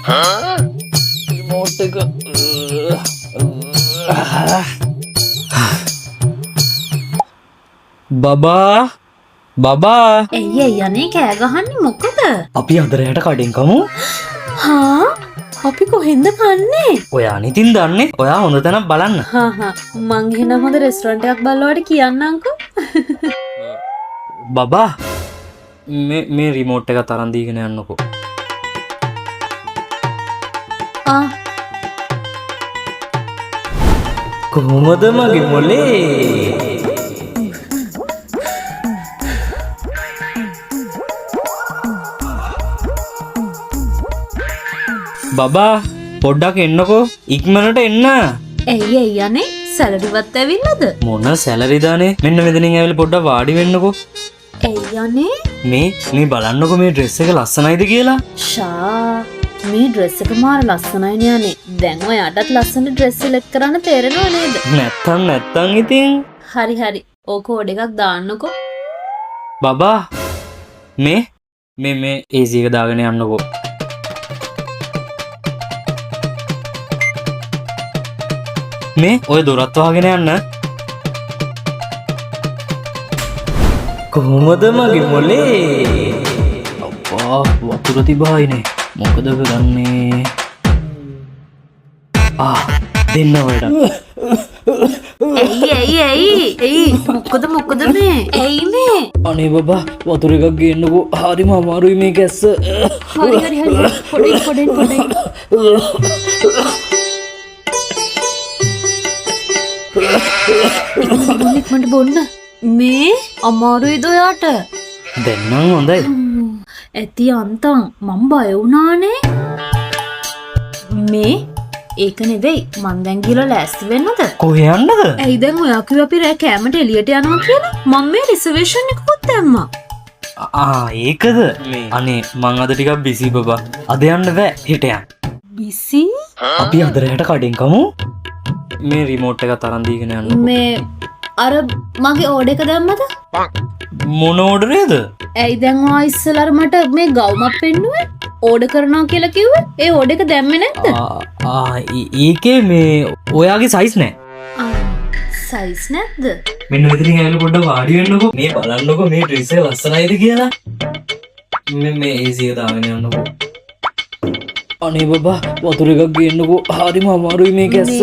Remote එක බබා ඇයි යන්නේ කෑ ගහන්නේ මොකද? අපි අදරයට කඩෙන් කමු. හා අපි කොහෙන්ද කන්නේ? ඔයා නිතින් දන්නේ. ඔයා හොඳ තැනක් බලන්න. මං එහෙනම් හොඳ රෙස්ටොරන්ට් එකක් බලවට කියන්නම්කෝ. බබා මේ රිමෝට් එක තරන් දීගෙන යන්නකෝ. කොහොමද මගේ මොලේ? බබා පොඩ්ඩක් එන්නකෝ ඉක්මනට එන්න. ඇයි යන්නේ සැලරිවත් ඇවිල්ලාද? මොන සැලරිදානේ? මෙන්න මෙතනින් ඇවිල්ලා පොඩ්ඩක් වාඩි වෙන්නකෝ. ඇයි යන්නේ? මේ බලන්නකෝ මේ ඩ්‍රෙස් එක ලස්සනයිද කියලා. ෂා මේ ඩ්‍රෙස් එක මාර ලස්සනයි නේ. දැන් ඔයාටත් ලස්සන ඩ්‍රෙස් සිලෙක්ට් කරන්න තේරෙනව නේද? නැත්තම් ඉතින් හරි ඕක කෝඩ් එකක් දාන්නකෝ. බබා මේ AC එක දාගෙන යන්නකෝ. මේ ඔය දොරත් වහගෙන යන්න. කොහොමද මගේ මොලේ? අප්පා වතුර තිබායිනේ. මොකද කරන්නේ? දෙන්න වඩ. ඇයි මොකද මේ? ඇයි මේ? අනේ බබා වතුර එකක් ගේන්නකෝ. හරිම අමාරුයි මේ කැස්ස. හරි පොඩෙන් ඉක්මනට බොන්න. මේ අමාරුයිද ඔයාට? දැන් නම් හොඳයි. ඇති අන්තම් මම බය වුණානේ. මේ ඒක නෙවෙයි මං දැන් ගිහලා ලෑස්ති වෙන්නද? කොහේ යන්නද? ඇයි දැන් ඔයා කිව්වා අපි රෑ කෑමට එළියට යනවා කියලා? මම මේ රිසර්වේෂන් එකකුත් දැම්මා. ඒකද? අනේ මං අද ටිකක් බිසි බබා. අද යන්න බෑ හෙට යන්න. බිසි? අපි අද රැට කඩෙන් කමු. මේ රිමෝට් එක තරන් දීගෙන යන්න. මේ අර මගේ ඕඩර් එක දැම්මද? මොන ඕඩරේද? ඇයි දැන් ඔයා ඉස්සෙල්ලා මට මේ ගවුමක් පෙන්නුවේ? ඕඩර් කරනවා කියලා කිව්වේ. ඒ ඕඩර් එක දැම්මේ නැද්ද? ඒකේ මේ ඔයාගේ සයිස් නෑ. සයිස් නැද්ද? මෙන්න මෙතනින් ඇවිල්ලා පොඩ්ඩක් වාඩි වෙන්නකෝ. මේ බලන්නකෝ මේ ඩ්‍රෙස් එක ලස්සනයිද කියලා. මේ AC එක දාගෙන යන්නකෝ. අනේ බබා වතුර එකක් ගේන්නකෝ. හරිම අමාරුයි මේ කැස්ස.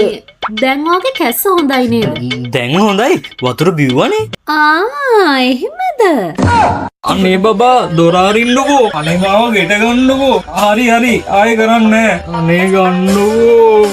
දැන් වාගේ කැස්ස හොඳයි නේද? දැන් හොඳයි. වතුර බිව්වනේ. එහෙමද? අනේ බබා දොර අරින්නකෝ. අනේ මාව ගෙට ගන්නකෝ. හරි ආයෙ කරන්නේ. අනේ ගන්නකෝ.